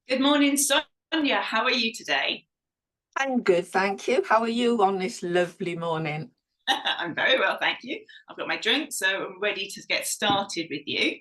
Good morning, Sonia. How are you today? I'm good, thank you. How are you on this lovely morning? I'm very well, thank you. I've got my drink, so I'm ready to get started with you.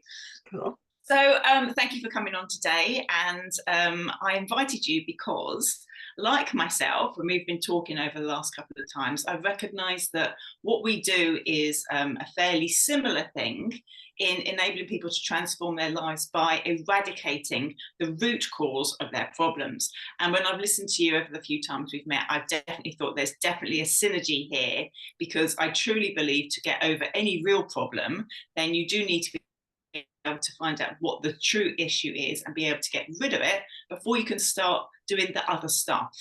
Cool. Thank you for coming on today. And I invited you because, like myself, when we've been talking over the last couple of times, I've recognized that what we do is a fairly similar thing in enabling people to transform their lives by eradicating the root cause of their problems. And when I've listened to you over the few times we've met, I've definitely thought there's definitely a synergy here because I truly believe to get over any real problem, then you do need to be able to find out what the true issue is and be able to get rid of it before you can start doing the other stuff.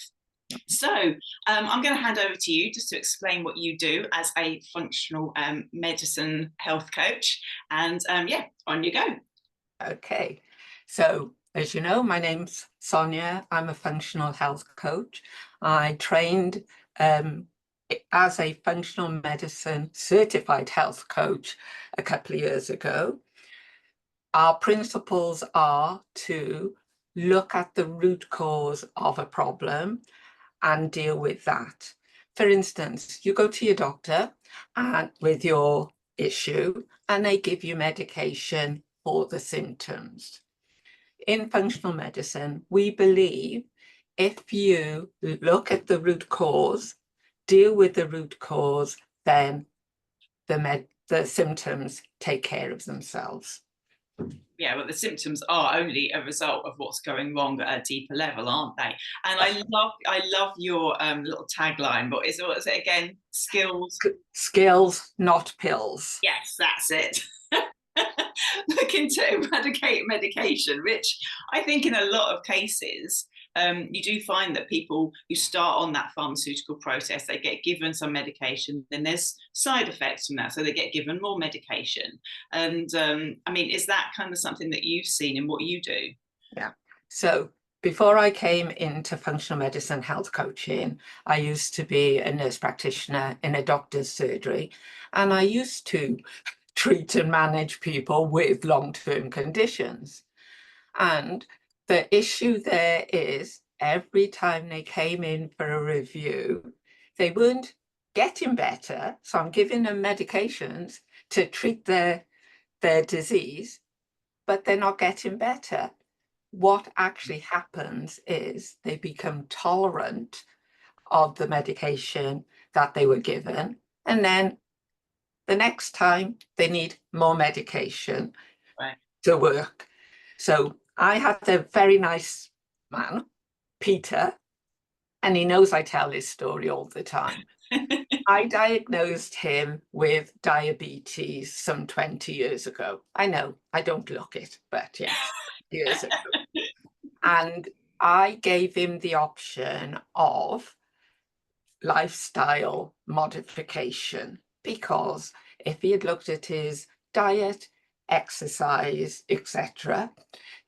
I'm going to hand over to you just to explain what you do as a functional medicine health coach. Yeah, on you go. Okay. So, as you know, my name's Sonia. I'm a functional health coach. I trained as a functional medicine certified health coach a couple of years ago. Our principles are to look at the root cause of a problem and deal with that. For instance, you go to your doctor and with your issue and they give you medication for the symptoms. In functional medicine, we believe if you look at the root cause, deal with the root cause, then the symptoms take care of themselves. Yeah, well, the symptoms are only a result of what's going wrong at a deeper level, aren't they? And I love your little tagline. But what is it again? Skills. Skills, not pills. Yes, that's it. Looking to eradicate medication, which I think in a lot of cases, you do find that people who start on that pharmaceutical process, they get given some medication, then there's side effects from that. So they get given more medication. I mean, is that kind of something that you've seen in what you do? Yeah. So before I came into functional medicine health coaching, I used to be a nurse practitioner in a doctor's surgery, and I used to treat and manage people with long-term conditions. And the issue there is every time they came in for a review, they weren't getting better. So I'm giving them medications to treat their disease, but they're not getting better. What actually happens is they become tolerant of the medication that they were given. And then the next time they need more medication Right. to work. So I had a very nice man, Peter, and he knows I tell his story all the time. I diagnosed him with diabetes some 20 years ago. I know I don't look it, but yes, years ago. And I gave him the option of lifestyle modification because if he had looked at his diet, exercise, etc.,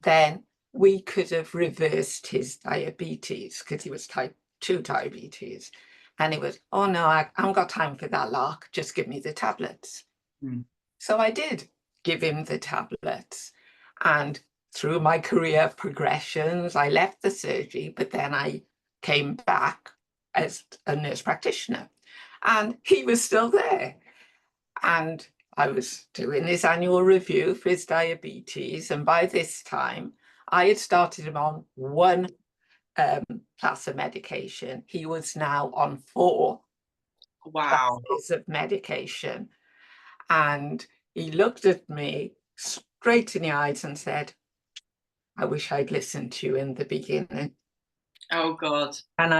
then we could have reversed his diabetes because he was type 2 diabetes. And he was, oh no, I haven't got time for that lark, just give me the tablets. Mm. So I did give him the tablets. And through my career progressions, I left the surgery, but then I came back as a nurse practitioner. And he was still there. And I was doing his annual review for his diabetes. And by this time, I had started him on one class of medication. He was now on 4 Wow. classes of medication. And he looked at me straight in the eyes and said, I wish I'd listened to you in the beginning. Oh God. And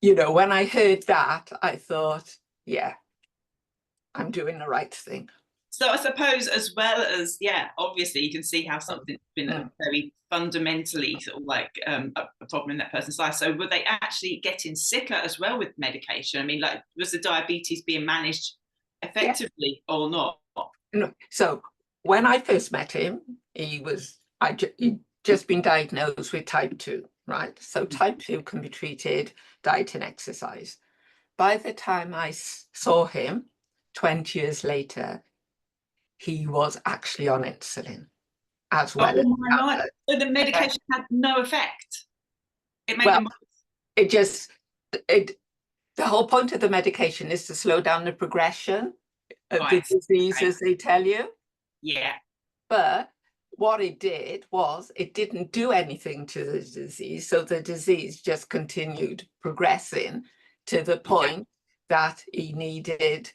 when I heard that, I thought, yeah, I'm doing the right thing. So I suppose, as well as, yeah, obviously you can see how something's been a very fundamentally sort of like a problem in that person's life. So were they actually getting sicker as well with medication? I mean, like, was the diabetes being managed Yeah. effectively or not? No. So when I first met him, he'd just been diagnosed with type 2, right? So type 2 can be treated, diet and exercise. By the time I saw him 20 years later, he was actually on insulin. as well as Oh my life. tablet. So the medication had no effect. It made Well, them. it just, it, the whole point of the medication is to slow down the progression of the Right. disease, Okay. as they tell you. Yeah. But what it did was it didn't do anything to the disease. So the disease just continued progressing to the point that he needed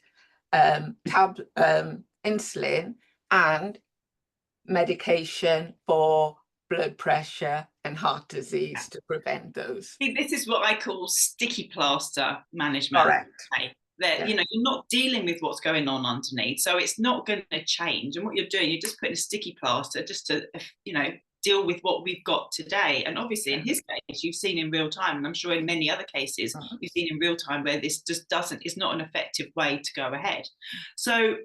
insulin and medication for blood pressure and heart Yeah. disease to prevent those. See, this is what I call sticky plaster management. Correct. Okay. That, Yeah. you know, you're not dealing with what's going on underneath, so it's not going to change. And what you're doing, you're just putting a sticky plaster just to, you know, deal with what we've got today. And obviously, in his case, you've seen in real time, and I'm sure in many other cases, you've seen in real time where this just doesn't, it's not an effective way to go ahead. So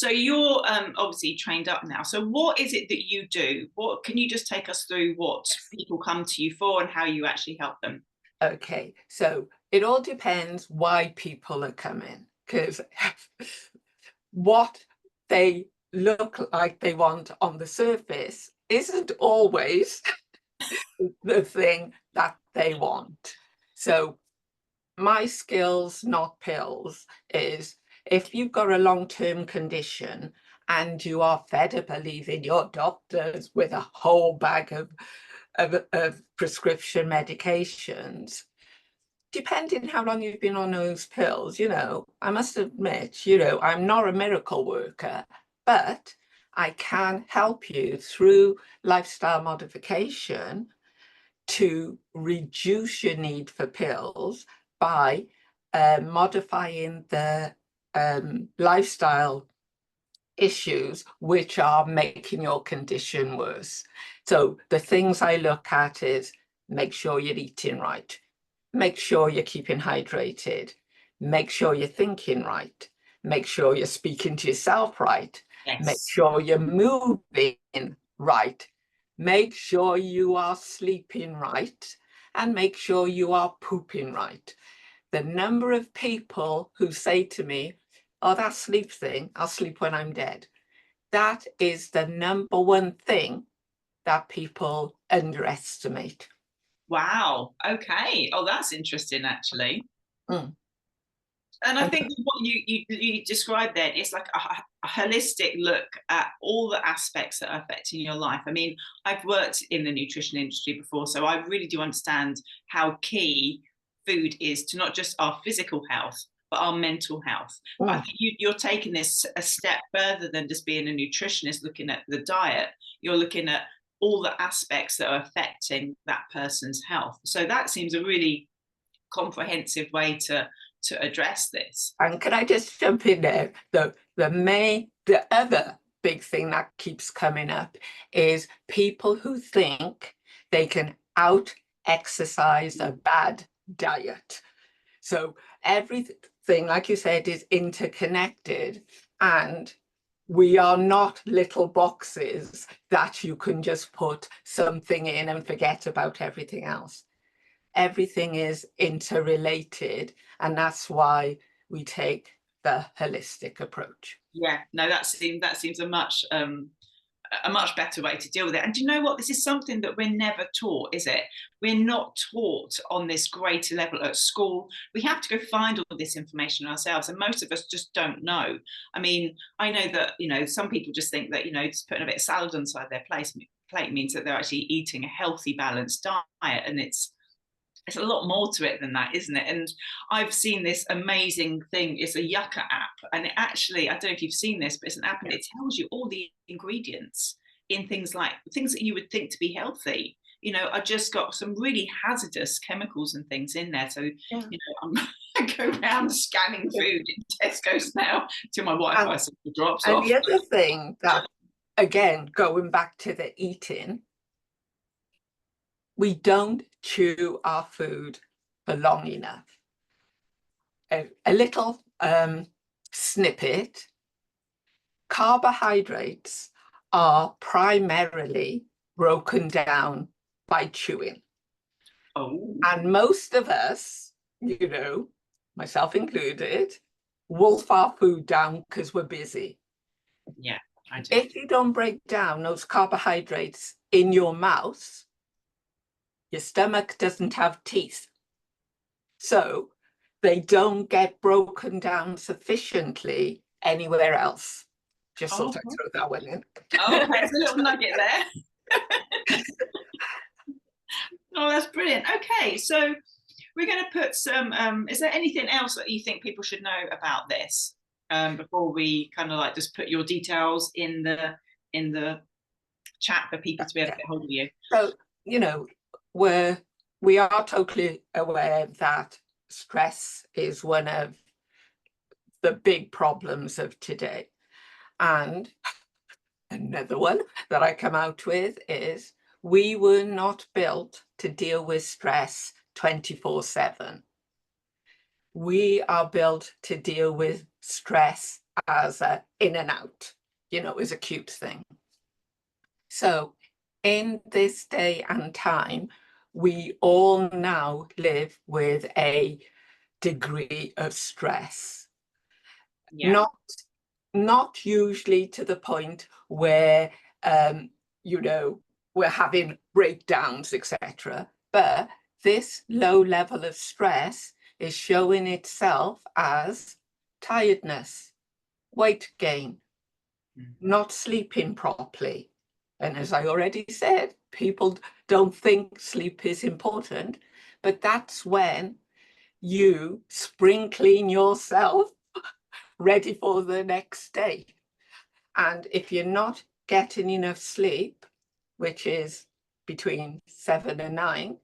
you're obviously trained up now. So what is it that you do? What can you just take us through what people come to you for and how you actually help them? Okay, so it all depends why people are coming, because what they look like they want on the surface isn't always the thing that they want. So my skills, not pills, is if you've got a long-term condition and you are fed up of leaving your doctors with a whole bag of prescription medications, depending how long you've been on those pills, you know, I must admit, you know, I'm not a miracle worker, but I can help you through lifestyle modification to reduce your need for pills by modifying the lifestyle issues which are making your condition worse. So the things I look at is make sure you're eating right, make sure you're keeping hydrated, make sure you're thinking right, make sure you're speaking to yourself right, make Yes. sure you're moving right, make sure you are sleeping right, and make sure you are pooping right. The number of people who say to me, oh, that sleep thing, I'll sleep when I'm dead. That is the number one thing that people underestimate. Wow. Okay. Oh, that's interesting, actually. Mm. And I think what you described there is like a holistic look at all the aspects that are affecting your life. I mean, I've worked in the nutrition industry before, so I really do understand how key food is to not just our physical health, but our mental health. But I think you're taking this a step further than just being a nutritionist looking at the diet. You're looking at all the aspects that are affecting that person's health. So that seems a really comprehensive way to address this. And can I just jump in there? The other big thing that keeps coming up is people who think they can out exercise a bad diet. So everything, like you said, is interconnected, and we are not little boxes that you can just put something in and forget about everything else. Everything is interrelated, and that's why we take the holistic approach. Yeah, no, that seems a much better way to deal with it. And do you know what? This is something that we're never taught, is it? We're not taught on this greater level at school. We have to go find all this information ourselves, and most of us just don't know. I mean, I know that, you know, some people just think that, you know, just putting a bit of salad inside their plate means that they're actually eating a healthy, balanced diet, and it's a lot more to it than that, isn't it? And I've seen this amazing thing. It's a Yucca app, and it actually, I don't know if you've seen this, but it's an app and it tells you all the ingredients in things like things that you would think to be healthy. You know, I just got some really hazardous chemicals and things in there. So, you know, I go around scanning food in Tesco's now till my Wi-Fi signal drops off. And the other thing that, again, going back to the eating, we don't chew our food for long enough. A little snippet: carbohydrates are primarily broken down by chewing. Oh. And most of us, you know, myself included, wolf our food down because we're busy. Yeah. I do. If you don't break down those carbohydrates in your mouth, your stomach doesn't have teeth. So they don't get broken down sufficiently anywhere else. Just thought I'd throw that one in. Oh, okay, it's a little nugget there. Oh, that's brilliant. Okay, so we're going to put some, is there anything else that you think people should know about this before we kind of like just put your details in the chat for people to be able to get hold of you? So, you know, we are totally aware that stress is one of the big problems of today. And another one that I come out with is we were not built to deal with stress 24/7. We are built to deal with stress as a in and out, as a cute thing. So in this day and time, we all now live with a degree of stress. Yeah. Not usually to the point where, we're having breakdowns, etc. But this low level of stress is showing itself as tiredness, weight gain, not sleeping properly. And as I already said, people don't think sleep is important, but that's when you spring clean yourself ready for the next day. And if you're not getting enough sleep, which is between 7 and 9,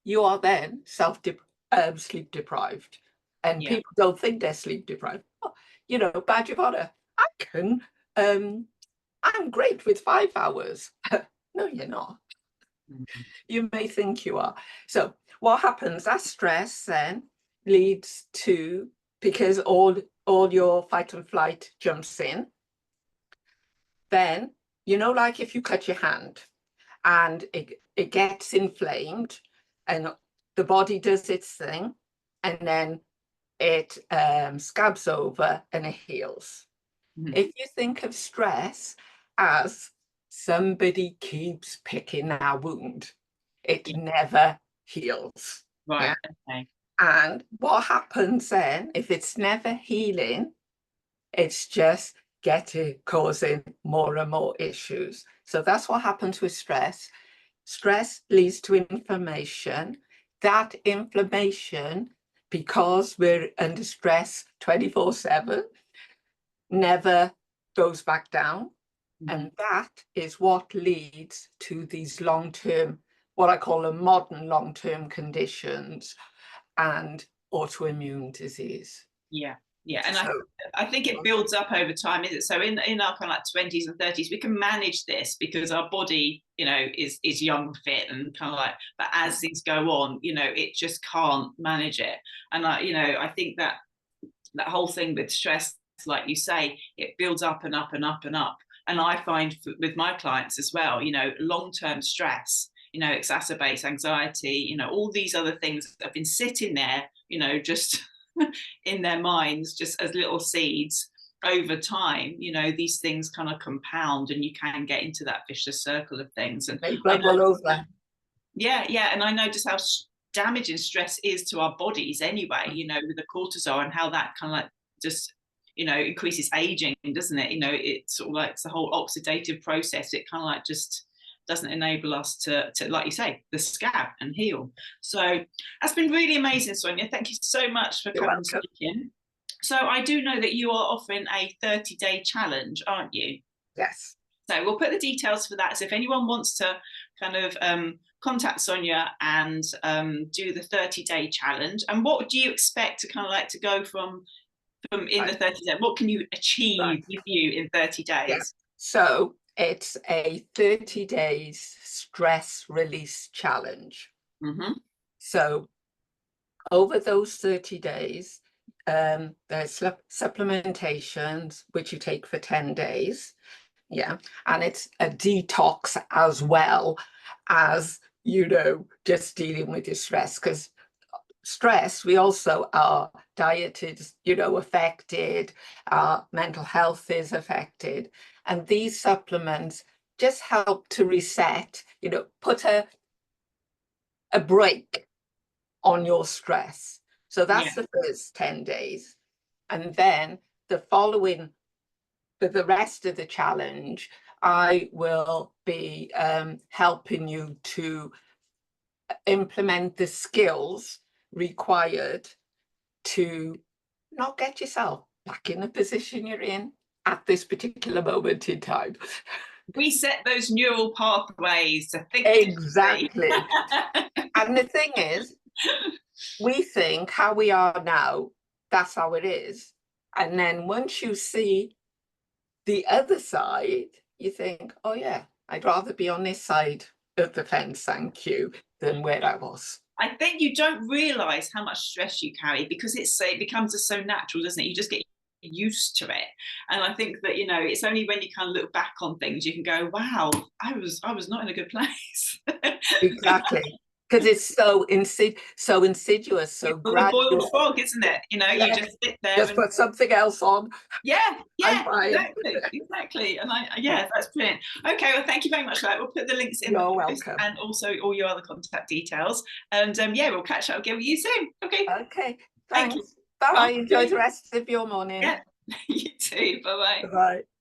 you are then sleep deprived. And people don't think they're sleep deprived. Oh, badge of honor. I'm great with 5 hours. No, you're not. You may think you are. So what happens? That stress then leads to, because all your fight and flight jumps in, then, like if you cut your hand and it gets inflamed and the body does its thing and then it scabs over and it heals. If you think of stress as somebody keeps picking our wound, it never heals. Right. Okay. And what happens then, if it's never healing, it's just causing more and more issues. So that's what happens with stress. Stress leads to inflammation. That inflammation, because we're under stress 24/7, never goes back down. And that is what leads to these long-term, what I call modern long-term conditions and autoimmune disease. Yeah. And so, I think it builds up over time, is it? So in our kind of like 20s and 30s, we can manage this because our body, is young, fit, and kind of like, but as things go on, it just can't manage it. And I think that whole thing with stress, like you say, it builds up and up and up and up. And I find with my clients as well, long-term stress, exacerbates anxiety, all these other things that have been sitting there, just in their minds, just as little seeds. Over time, these things kind of compound and you can get into that vicious circle of things. And they bubble over. Yeah. And I know just how damaging stress is to our bodies anyway, with the cortisol and how that kind of like just, increases aging, doesn't it? It's sort of like it's the whole oxidative process. It kind of like just doesn't enable us to, like you say, the scab and heal. So that's been really amazing, Sonia. Thank you so much for coming and speaking. So I do know that you are offering a 30-day challenge, aren't you? Yes. So we'll put the details for that. So if anyone wants to kind of contact Sonia and do the 30-day challenge, and what do you expect to kind of like to go from in the 30 days? What can you achieve with you in 30 days? Yeah. So it's a 30 days stress release challenge. So over those 30 days, there's supplementations, which you take for 10 days. Yeah. And it's a detox as well as, just dealing with your stress, because stress, we also, our diet is, you know, affected, our mental health is affected. And these supplements just help to reset, you know, put a break on your stress. So that's the first 10 days. And then the following, for the rest of the challenge, I will be helping you to implement the skills required to not get yourself back in the position you're in at this particular moment in time. Reset those neural pathways to think. Exactly. And the thing is, we think how we are now, that's how it is. And then once you see the other side, you think, oh yeah, I'd rather be on this side of the fence, thank you, than where I was. I think you don't realize how much stress you carry because it becomes just so natural, doesn't it? You just get used to it. And I think that, you know, it's only when you kind of look back on things you can go, wow, I was not in a good place. Exactly. Because it's so insidious, so gradual. The boiled frog, isn't it? You know, you just sit there. Just put something else on. Yeah, exactly. And that's brilliant. Okay, well, thank you very much for that. We'll put the links in the post and also all your other contact details. And we'll catch up again with you soon. Okay. Okay. Thanks. Bye. Enjoy the rest of your morning. Yeah. You too. Bye-bye. Bye-bye.